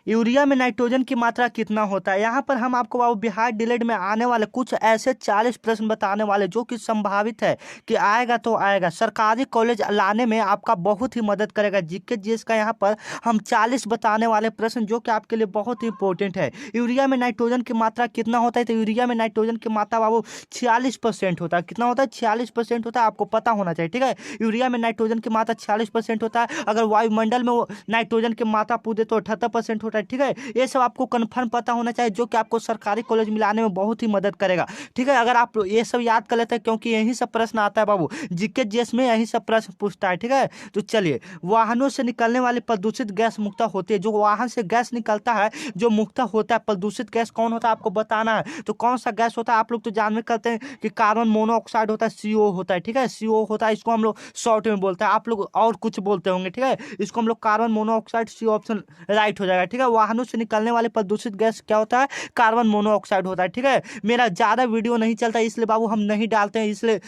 Urea में nitrogen की मात्रा कितना होता है। यहाँ पर हम आपको बाबू बिहार डीएलएड में आने वाले कुछ ऐसे 40 प्रश्न बताने वाले जो कि संभावित है कि आएगा तो आएगा, सरकारी कॉलेज लाने में आपका बहुत ही मदद करेगा। जीके जीएस का यहाँ पर हम 40 बताने वाले प्रश्न जो कि आपके लिए बहुत ही इंपॉर्टेंट है। यूरिया में नाइट्रोजन की मात्रा कितना होता है, तो यूरिया में नाइट्रोजन की मात्रा बाबू 46% होता है। कितना होता है, 46% होता है, आपको पता होना चाहिए, ठीक है। यूरिया में नाइट्रोजन की मात्रा 46% होता है। अगर वायुमंडल में वो नाइट्रोजन की मात्रा पूछे तो 78% होता है, ठीक है। ये सब आपको कन्फर्म पता होना चाहिए जो कि आपको सरकारी कॉलेज में लाने में बहुत ही मदद करेगा, ठीक है। अगर आप ये सब याद कर लेते हैं क्योंकि यही सब प्रश्न आता है बाबू, जीके जीएस में यही सब प्रश्न पूछता है, ठीक है। तो चलिए, वाहनों से निकलने वाली प्रदूषित गैस मुक्त होती है। जो वाहन से गैस निकलता है जो मुक्त होता है, प्रदूषित गैस कौन होता है आपको बताना है। तो कौन सा गैस होता है, आप लोग तो जानते करते हैं कि कार्बन मोनोऑक्साइड होता है, सीओ होता है, ठीक है। सीओ होता है, इसको हम लोग शॉर्ट में बोलते हैं, आप लोग और कुछ बोलते होंगे, ठीक है। इसको हम लोग carbon monoxide, C option right हो जाएगा, ठीक है। वाहनों से निकलने वाले प्रदूषित गैस क्या होता है, कार्बन मोनोऑक्साइड होता है, ठीक है। मेरा ज्यादा वीडियो नहीं चलता इसलिए बाबू हम नहीं डालते हैं, इसलिए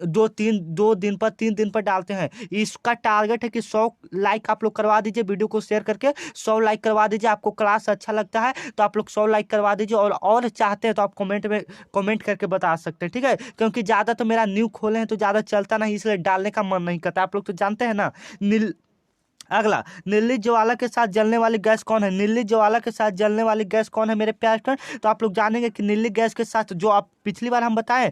3 दिन पर डालते हैं। इसका टारगेट है कि 100 लाइक आप लोग करवा दीजिए, वीडियो को शेयर करके 100 लाइक करवा दीजिए। आपको क्लास अच्छा लगता है तो आप लोग 100 लाइक करवा दीजिए, और चाहते हैं तो आप कमेंट में कमेंट करके बता सकते हैं, ठीक है। क्योंकि ज्यादा तो मेरा न्यू खोले हैं तो ज्यादा चलता नहीं, इसलिए डालने का मन नहीं करता। आप लोग तो जानते हैं ना। अगला, नीली ज्वाला के साथ जलने वाली गैस कौन है। नीली ज्वाला के साथ जलने वाली गैस कौन है मेरे प्यारे स्टूडेंट। तो आप लोग जानेंगे कि नीली गैस के साथ, जो आप पिछली बार हम बताए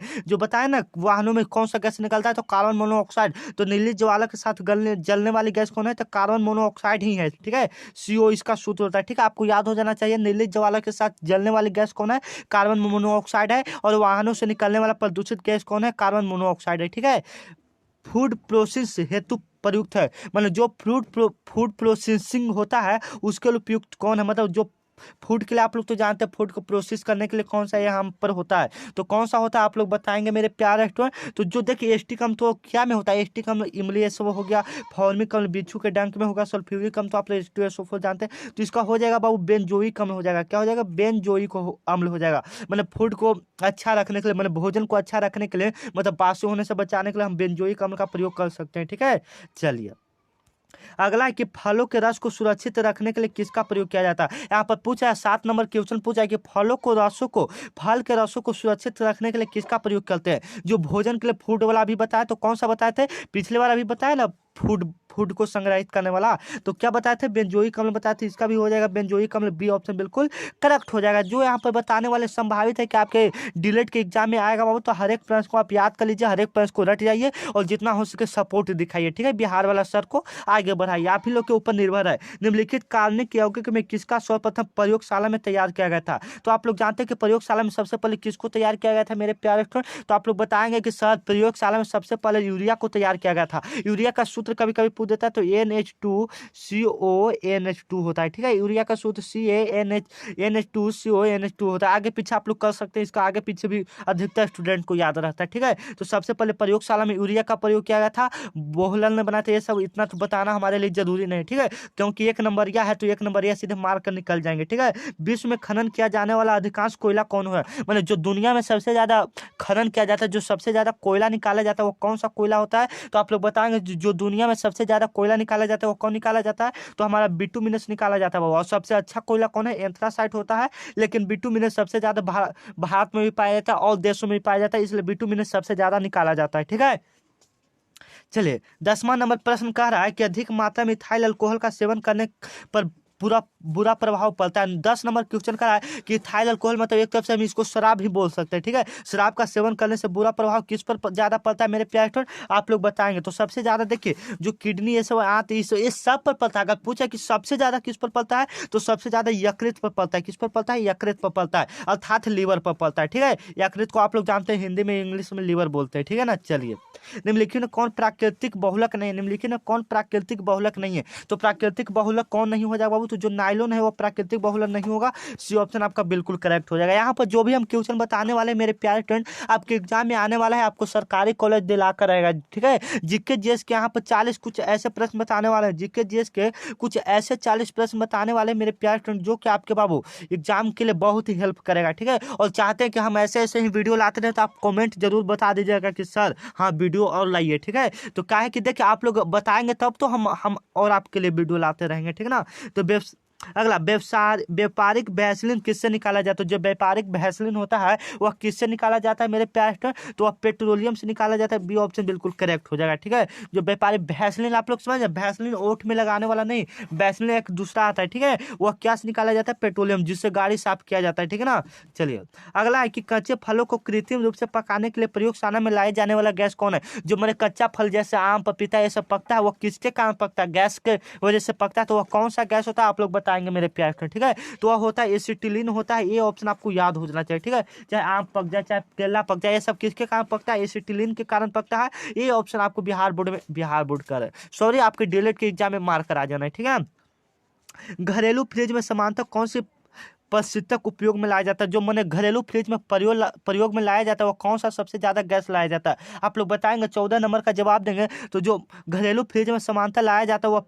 ना वाहनों में कौन सा गैस निकलता है, तो कार्बन मोनोऑक्साइड। तो नीली ज्वाला के साथ जलने वाली गैस कौन है, तो कार्बन मोनोऑक्साइड ही है, ठीक है। सीओ इसका सूत्र होता है, ठीक है। आपको याद हो जाना चाहिए, नीली ज्वाला के साथ जलने वाली गैस कौन है, कार्बन मोनोऑक्साइड है। और वाहनों से निकलने वाला प्रदूषित गैस कौन है, कार्बन मोनोऑक्साइड है, ठीक है। फूड प्रोसेस हेतु प्रयुक्त है, मतलब जो फूड प्रोसेसिंग होता है उसके लिए उपयुक्त कौन है, मतलब जो फूड के लिए, आप लोग तो जानते हैं फूड को प्रोसेस करने के लिए कौन सा यहाँ पर होता है, तो कौन सा होता है आप लोग बताएंगे मेरे प्यारे स्टूडेंट। तो जो देखिए एस्टिक अम्ल तो क्या में होता है, एस्टिक अम्ल इमली एसओ हो गया, फॉर्मिक अम्ल बिच्छू के डंक में होगा, सल्फ्यूरिक अम्ल तो आप लोग H2SO4 जानते हैं। तो इसका हो जाएगा बाबू बेंजोइक अम्ल हो जाएगा। क्या हो जाएगा, बेंजोइक अम्ल हो जाएगा। मतलब फूड को अच्छा रखने के लिए, मतलब भोजन को अच्छा रखने के लिए, मतलब बासी होने से बचाने के लिए हम बेंजोइक अम्ल का प्रयोग कर सकते हैं, ठीक है। चलिए, अगला है कि फलों के रस को सुरक्षित रखने के लिए किसका प्रयोग किया जाता है। यहाँ पर पूछा है 7 नंबर क्वेश्चन पूछा है कि फल के रसों को सुरक्षित रखने के लिए किसका प्रयोग करते हैं। जो भोजन के लिए फूड वाला अभी बताया, तो कौन सा बताए थे पिछले बार, अभी बताया ना फूड को संग्रहित करने वाला, तो क्या बताए थे, बेंजोइक अम्ल बताए थे। इसका भी हो जाएगा बेंजोइक अम्ल, बी ऑप्शन बिल्कुल करेक्ट हो जाएगा। जो यहाँ पर बताने वाले संभावित है कि आपके डीएलएड के एग्जाम में आएगा बाबू, तो हर एक प्रश्न को आप याद कर लीजिए, हर एक प्रश्न को रट जाइए और जितना हो सके सपोर्ट दिखाइए, ठीक है। बिहार वाला सर को आगे बढ़ाइए, आप ही लोग के ऊपर निर्भर है। निम्नलिखित कार्बनिक यौगिक में किसका सर्वप्रथम प्रयोगशाला में तैयार किया गया था। तो आप लोग जानते हैं कि प्रयोगशाला में सबसे पहले किसको तैयार किया गया था मेरे प्यारे स्टूडेंट। तो आप लोग बताएंगे कि सर प्रयोगशाला में सबसे पहले यूरिया को तैयार किया गया था। यूरिया का सूत्र कभी कभी पूछ देता है, तो NH2CONH2 होता है, ठीक है। यूरिया का सूत्र CaNH2CONH2 होता है। आगे पीछे आप लोग कर सकते हैं, इसका आगे पीछे भी अधिकतर स्टूडेंट को याद रहता है, ठीक है। तो सबसे पहले प्रयोगशाला में यूरिया का प्रयोग किया गया था, बोहलन ने बनाया था। ये सब इतना तो बताना हमारे लिए जरूरी नहीं, ठीक है, क्योंकि 1 नंबरिया है तो 1 नंबरिया सीधे मार कर निकल जाएंगे, ठीक है। विश्व में खनन किया जाने वाला अधिकांश कोयला कौन है, मतलब जो दुनिया में सबसे ज्यादा खनन किया जाता है, जो सबसे ज्यादा कोयला निकाला जाता है वो कौन सा कोयला होता है। तो आप लोग बताएंगे जो दुनिया में सबसे ज्यादा कोयला निकाला जाता है वो कौन निकाला जाता है, तो हमारा बिटुमिनस निकाला जाता है बाबू। और सबसे अच्छा कोयला कौन है, एंथ्रासाइट होता है। लेकिन बिटुमिनस सबसे ज्यादा भारत में भी पाया जाता है और देशों में भी पाया जाता है, इसलिए बिटुमिनस सबसे ज्यादा निकाला जाता है, ठीक है। चलिए, 10वां नंबर प्रश्न कह रहा है कि अधिक मात्रा में इथाइल अल्कोहल का सेवन करने पर बुरा प्रभाव पड़ता है। 10 नंबर क्वेश्चन का है कि इथाइल अल्कोहल, मतलब एक तरफ से हम इसको शराब भी बोल सकते हैं, ठीक है। शराब का सेवन करने से बुरा प्रभाव किस पर ज्यादा पड़ता है मेरे प्यारे स्टूडेंट, आप लोग बताएंगे। तो सबसे ज्यादा देखिए जो किडनी ये सब आते ये सब पर पड़ता है। अगर पूछा कि सबसे ज्यादा किस पर पड़ता है, तो सबसे ज्यादा यकृत पर पड़ता है। किस पर पड़ता है, यकृत पर पड़ता है, अर्थात लीवर पर पड़ता है, ठीक है। यकृत को आप लोग जानते हैं हिंदी में, इंग्लिश में लीवर बोलते हैं, ठीक है ना। चलिए, निम्नलिखित में कौन प्राकृतिक बहुलक नहीं है। निम्नलिखित में कौन प्राकृतिक बहुलक नहीं है। तो प्राकृतिक बहुलक कौन नहीं हो जाएगा बाबू, तो जो नायलॉन है वो प्राकृतिक बहुलक नहीं होगा। सी ऑप्शन आपका बिल्कुल करेक्ट हो जाएगा। यहाँ पर जो भी हम क्वेश्चन बताने वाले मेरे प्यारे स्टूडेंट, आपके एग्जाम में आने वाला है, आपको सरकारी कॉलेज दिलाकर रहेगा, ठीक है। जीके जीएस के यहाँ पर 40 कुछ ऐसे प्रश्न बताने वाले हैं। जीके जीएस के कुछ ऐसे 40 प्रश्न बताने वाले मेरे प्यारे स्टूडेंट, जो कि आपके बाबू एग्जाम के लिए बहुत ही हेल्प करेगा, ठीक है। और चाहते हैं कि हम ऐसे ऐसे ही वीडियो लाते रहे, तो आप कमेंट जरूर बता दीजिएगा कि सर हाँ वीडियो और लाइए, ठीक है। तो क्या है कि देखिए आप लोग बताएंगे तब तो हम और आपके लिए वीडियो लाते रहेंगे, ठीक है ना। तो अगला व्यापारिक भैसलिन किससे निकाला जाता है? जो व्यापारिक भैसलिन होता है वह किससे निकाला जाता है मेरे प्यारे स्टूडेंट? तो वह पेट्रोलियम से निकाला जाता है। बी ऑप्शन बिल्कुल करेक्ट हो जाएगा। ठीक है, जो व्यापारिक भैसलिन आप लोग समझ, भैसलिन ओठ में लगाने वाला नहीं, भैसलिन एक दूसरा आता है। ठीक है, वह क्या से निकाला जाता है? पेट्रोलियम, जिससे गाड़ी साफ किया जाता है। ठीक है ना। चलिए अगला है कि कच्चे फलों को कृत्रिम रूप से पकाने के लिए प्रयोगशाला में लाए जाने वाला गैस कौन है? जो मैंने कच्चा फल जैसे आम पपीता ये सब पकता है, वो किसके कारण पकता है? गैस के वजह से पकता है। तो वह कौन सा गैस होता है आप लोग बताएंगे मेरे प्यार का। ठीक है, तो वह होता है एसिटिलीन होता है। ये ऑप्शन आपको याद हो जाना चाहिए। ठीक है, चाहे आम पक जाए चाहे केला पक जाए, ये सब किसके कारण पकता है? एसिटिलीन के कारण पकता है। ये ऑप्शन आपको बिहार बोर्ड का सॉरी आपके डीएलएड के एग्जाम में मार्क करा जाना है। ठीक है, घरेलू फ्रिज में सामान्यतः कौन सी परिस्थितिक उपयोग में लाया जाता है? जो मैंने घरेलू फ्रिज में प्रयोग में लाया जाता है वो कौन सा सबसे ज्यादा गैस लाया जाता है? आप लोग बताएंगे, 14 नंबर का जवाब देंगे। तो जो घरेलू फ्रिज में सामान्यतः लाया जाता है वो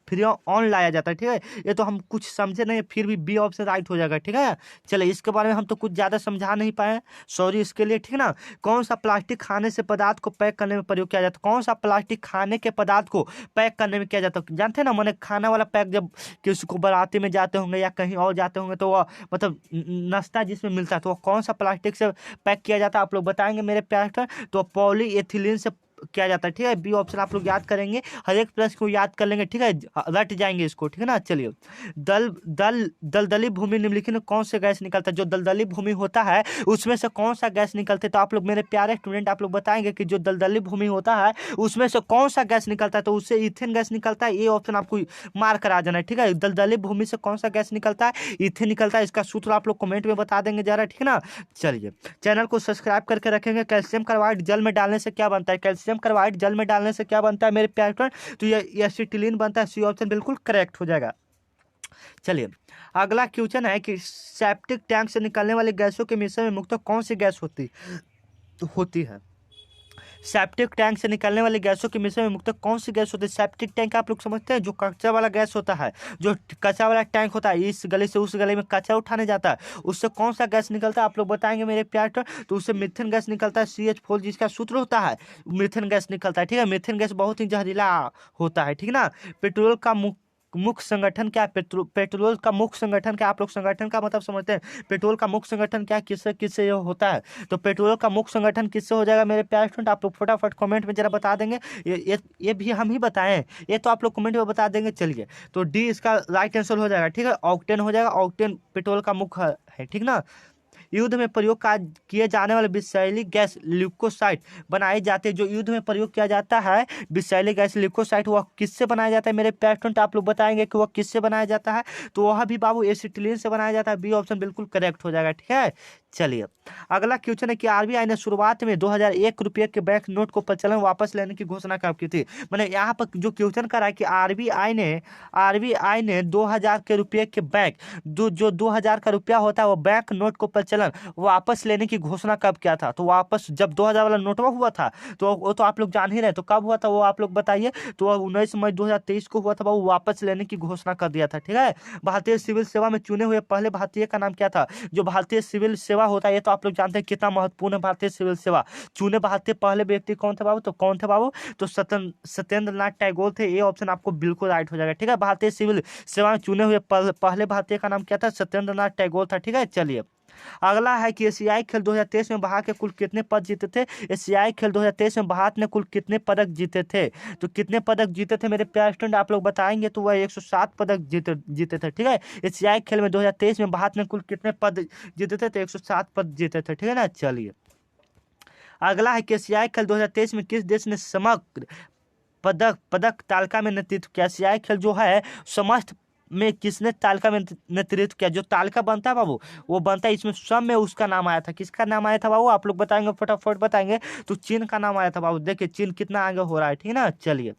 फ्री ऑन लाया जाता है। ठीक है, ये तो हम कुछ समझे नहीं, फिर भी बी ऑप्शन राइट हो जाएगा। ठीक है, चलिए इसके बारे में हम तो कुछ ज़्यादा समझा नहीं पाए, सॉरी इसके लिए। ठीक है ना। कौन सा प्लास्टिक खाने से पदार्थ को पैक करने में प्रयोग किया जाता है? कौन सा प्लास्टिक खाने के पदार्थ को पैक करने में किया जाता है? जानते हैं ना, मैंने खाना वाला पैक जब किसी को बाराती में जाते होंगे या कहीं और जाते होंगे तो वह मतलब नाश्ता जिसमें मिलता है, तो वह कौन सा प्लास्टिक से पैक किया जाता है आप लोग बताएंगे मेरे प्यार? तो पॉलीएथिलीन से किया जाता है। ठीक है, बी ऑप्शन आप लोग याद करेंगे, हर एक प्रश्न को याद कर लेंगे। ठीक है, रट जाएंगे इसको। ठीक है ना। चलिए दलदली भूमि निम्नलिखित में कौन से गैस निकलता है? जो दलदली भूमि होता है उसमें से कौन सा गैस निकलता है? तो आप लोग मेरे प्यारे स्टूडेंट आप लोग बताएंगे कि जो दलदली भूमि होता है उसमें से कौन सा गैस निकलता है? तो उससे इथेन गैस निकलता है। ये ऑप्शन आपको मार्क करा जाना है। ठीक है, दलदली भूमि से कौन सा गैस निकलता है? इथेन निकलता है। इसका सूत्र आप लोग कमेंट में बता देंगे जरा। ठीक है ना। चलिए चैनल को सब्सक्राइब करके रखेंगे। कैल्शियम कार्बाइड जल में डालने से क्या बनता है? कैल्शियम कार्बाइड जल में डालने से क्या बनता है मेरे प्यारे फ्रेंड? तो ये एसिटिलीन बनता है। सी ऑप्शन बिल्कुल करेक्ट हो जाएगा। चलिए अगला क्वेश्चन है कि सेप्टिक टैंक से निकलने वाली गैसों के मिश्रण में मुख्यतः कौन सी गैस होती है? सेप्टिक टैंक से निकलने वाली गैसों के मिश्रण में मुख्यतः कौन सी गैस होती है? सेप्टिक टैंक आप लोग समझते हैं, जो कच्चा वाला गैस होता है, जो कच्चा वाला टैंक होता है, इस गली से उस गली में कचरा उठाने जाता है, उससे कौन सा गैस निकलता है आप लोग बताएंगे मेरे प्यार? तो उससे मीथेन गैस निकलता है। CH4 जिसका सूत्र होता है, मीथेन गैस निकलता है। ठीक है, मीथेन गैस बहुत ही जहरीला होता है। ठीक है ना। पेट्रोल का मुख्य संगठन क्या है? पेट्रोल का मुख्य संगठन क्या? आप लोग संगठन का मतलब समझते हैं, पेट्रोल का मुख्य संगठन क्या, किससे किससे ये होता है? तो पेट्रोल का मुख्य संगठन किससे हो जाएगा मेरे प्यारे स्टूडेंट? आप लोग फटाफट कमेंट में जरा बता देंगे। ये भी हम ही बताएं, ये तो आप लोग कमेंट में बता देंगे। चलिए तो डी इसका राइट आंसर हो जाएगा। ठीक है, ऑक्टेन हो जाएगा। ऑक्टेन पेट्रोल का मुख्य है। ठीक ना। युद्ध में प्रयोग किए जाने वाले विषैली गैस ल्यूकोसाइड बनाई जाती है। जो युद्ध में प्रयोग किया जाता है विषैली गैस ल्यूकोसाइड, वह किससे बनाया जाता है मेरे प्यारे स्टूडेंट? आप लोग बताएंगे कि वह किससे बनाया जाता है? तो वह भी बाबू एसिटिलीन से बनाया जाता है। बी ऑप्शन बिल्कुल करेक्ट हो जाएगा। ठीक है, चलिए अगला क्वेश्चन है कि आरबीआई ने शुरुआत में 2001 रुपये के बैंक नोट को प्रचलन वापस लेने की घोषणा कब की थी? मैंने यहाँ पर जो क्वेश्चन करा है कि आरबीआई ने 2000 के रुपये के बैंक जो 2000 का रुपया होता है वो बैंक नोट को प्रचलन वापस लेने की घोषणा कब किया था? तो वापस जब 2000 वाला नोटवा हुआ था, तो वो तो आप लोग जान ही रहे, तो कब हुआ था वो आप लोग बताइए। तो 19 मई 2023 को हुआ था, वो वापस लेने की घोषणा कर दिया था। ठीक है, भारतीय सिविल सेवा में चुने हुए पहले भारतीय का नाम क्या था? जो भारतीय सिविल सेवा होता है, ये तो आप लोग जानते हैं कितना महत्वपूर्ण है भारतीय सिविल सेवा। चुने भारतीय पहले व्यक्ति कौन थे बाबू? तो कौन थे बाबू? तो सत्येंद्र नाथ टैगोर थे। ये ऑप्शन आपको बिल्कुल राइट हो जाएगा। ठीक है, भारतीय सिविल सेवा में चुने हुए पहले भारतीय का नाम क्या था? सत्येंद्र नाथ टैगोर था। ठीक है, चलिए अगला है कि एशियाई खेल 2023 में भारत के कुल कितने पद जीते थे? एशियाई खेल 2023 में भारत ने कुल कितने पदक जीते थे? तो कितने पदक जीते थे मेरे प्यारे स्टूडेंट आप लोग बताएंगे? तो वह 107 पदक जीते थे। ठीक है, एशियाई खेल में 2023 में भारत ने कुल कितने पद जीते थे? तो 107 पद जीते थे। ठीक है ना। चलिए अगला है कि एशियाई खेल 2023 में किस देश ने समग्र पदक तालिका में नेतृत्व किया? एशियाई खेल जो है समस्त में किसने तालिका में नेतृत्व किया? जो तालिका बनता है बाबू, वो बनता है, इसमें सब में उसका नाम आया था। किसका नाम आया था बाबू? आप लोग बताएंगे, फटाफट बताएंगे। तो चीन का नाम आया था बाबू। देखिए चीन कितना आगे हो रहा है। ठीक है ना। चलिए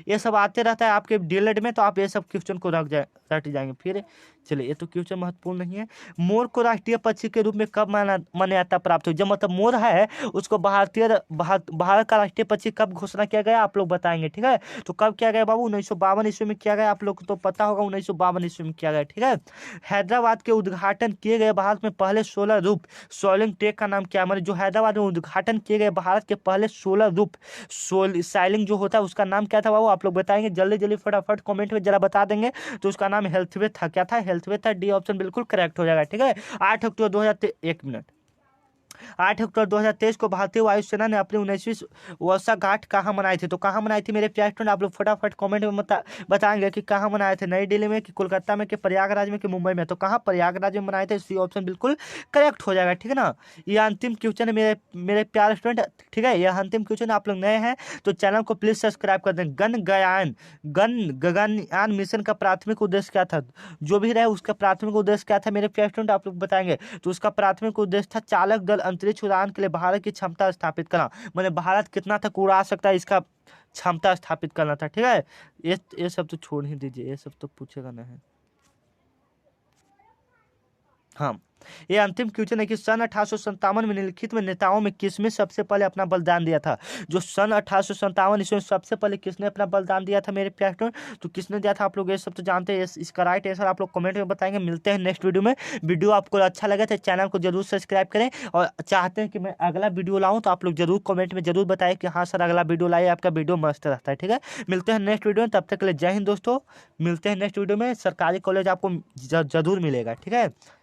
ये सब आते रहता है आपके डीएलएड में, तो आप ये सब क्वेश्चन को रट जाएंगे फिर। चलिए ये तो क्वेश्चन महत्वपूर्ण नहीं है। मोर को राष्ट्रीय पक्षी के रूप में कब मान्यता प्राप्त हुई? जब मतलब मोर है उसको भारत का राष्ट्रीय पक्षी कब घोषणा किया गया आप लोग बताएंगे? ठीक है, तो कब किया गया बाबू? 1952 ईस्वी में किया गया। आप लोग को तो पता होगा 1952 1852 ईस्वी में किया गया। ठीक है, हैदराबाद के उद्घाटन किए गए भारत में पहले 16 रूप सोलिंग ट्रैक का नाम क्या है? मतलब जो हैदराबाद में उद्घाटन किए गए भारत के पहले 16 रूप साइलिंग जो होता है उसका नाम क्या था बाबू? आप लोग बताएंगे जल्दी जल्दी फटाफट कमेंट में जरा बता देंगे। तो उसका नाम हेल्थवे था। क्या था? हेल्थवे था। डी ऑप्शन बिल्कुल करेक्ट हो जाएगा। ठीक है, 8 अक्टूबर 2023, 1 मिनट, 8 अक्टूबर 2023 को भारतीय वायुसेना ने अपनी 19वीं वर्षगांठ कहाँ मनाई थी? तो कहाँ मनाई थी मेरे प्यारे स्टूडेंट? आप लोग फटाफट कमेंट में बताएंगे कि कहाँ मनाए थे। नई दिल्ली में कि कोलकाता में कि प्रयागराज में कि मुंबई में? तो कहाँ? प्रयागराज में मनाए थे। सी ऑप्शन बिल्कुल करेक्ट हो जाएगा। ठीक है ना, ये अंतिम क्वेश्चन है मेरे मेरे प्यारे स्टूडेंट। ठीक है, यह अंतिम क्वेश्चन। आप लोग नए हैं तो चैनल को प्लीज सब्सक्राइब कर दें। गगनयान मिशन का प्राथमिक उद्देश्य क्या था? जो भी रहे उसका प्राथमिक उद्देश्य क्या था मेरे प्यारे स्टूडेंट? आप लोग बताएंगे। तो उसका प्राथमिक उद्देश्य था चालक दल अंतरिक्ष उड़ान के लिए भारत की क्षमता स्थापित करना। मैंने भारत कितना तक उड़ा सकता है इसका क्षमता स्थापित करना था। ठीक है, ये सब तो छोड़ ही दीजिए, ये सब तो पूछेगा नहीं। हाँ, ये अंतिम क्वेश्चन है कि सन 1857 में निम्नलिखित में नेताओं में किसने सबसे पहले अपना बलिदान दिया था? जो सन 1857 ईस्वी में सबसे पहले किसने अपना बलिदान दिया था मेरे प्यारे स्टूडेंट? तो किसने दिया था आप लोग ये सब तो जानते हैं। इसका राइट आंसर आप लोग कमेंट में बताएंगे। मिलते हैं नेक्स्ट वीडियो में। वीडियो आपको अच्छा लगे तो चैनल को जरूर सब्सक्राइब करें, और चाहते हैं कि मैं अगला वीडियो लाऊं तो आप लोग जरूर कमेंट में जरूर बताएं कि हाँ सर अगला वीडियो लाइए, आपका वीडियो मस्त रहता है। ठीक है, मिलते हैं नेक्स्ट वीडियो में। तब तक के लिए जय हिंद दोस्तों। मिलते हैं नेक्स्ट वीडियो में। सरकारी कॉलेज आपको जरूर मिलेगा। ठीक है।